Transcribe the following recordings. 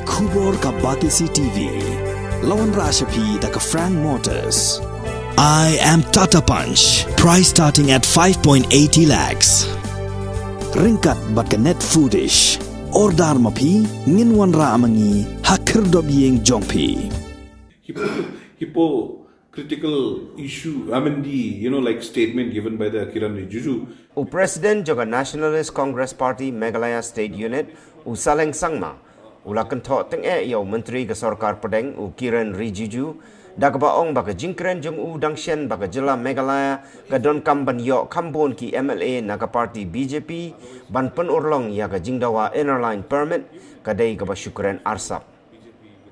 Kubor ka Batisi TV. Lawan Rashapi da ka Frank Motors. I am Tata Punch. Price starting at 5.80 lakhs. Ringkat bat ka net foodish. Ordar mapi nginwan ra amangi hakir dobyeng jongpi. Hypocritical issue, like statement given by the Kiren Rijiju. President Joga Nationalist Congress Party Meghalaya State Unit Saleng Sangma Kynthoh teng yo Menteri ke Sarkar Pedeng Kiren Rijiju dagbaong baka Jingkren jung dangshen baka jela Meghalaya ka don kamban yo kambon ki MLA naga party BJP ban penurlong ya ka jingdawa innerline permit kadai ka syukran Arsap.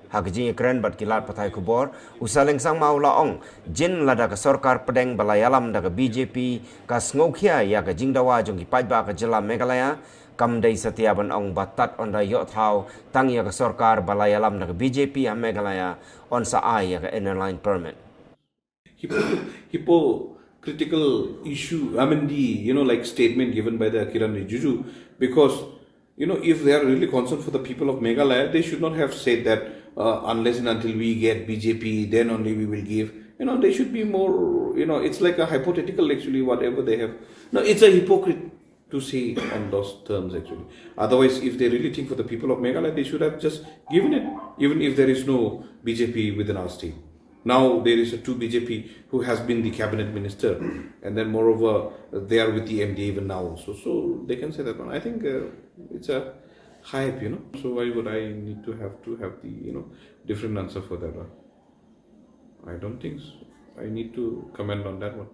Hagji Kiren bat kilat patai kubor Saleng Sangma ulaong jin lada ka Sarkar Pedeng balayalam daga BJP ka sngokhia ya ka jingdawa jung ki pajba ka jela Meghalaya kam dai setiaban ong batat on da yo thau tang ya ka Sarkar balayalam daga BJP a Meghalaya on sa ai ya ka innerline permit. Hypocritical issue, like statement given by the Kiren Rijiju, because if they are really concerned for the people of Meghalaya, they should not have said that unless and until we get BJP, then only we will give. They should be more, it's like a hypothetical actually, whatever they have. No, it's a hypocrite to say on those terms actually. Otherwise, if they really think for the people of Meghalaya, they should have just given it, even if there is no BJP within our state. Now there is a 2 BJP who has been the cabinet minister, and then moreover they are with the MD even now also. So they can say that one. I think it's a hype, So why would I need to have the different answer for that one? I don't think so. I need to comment on that one.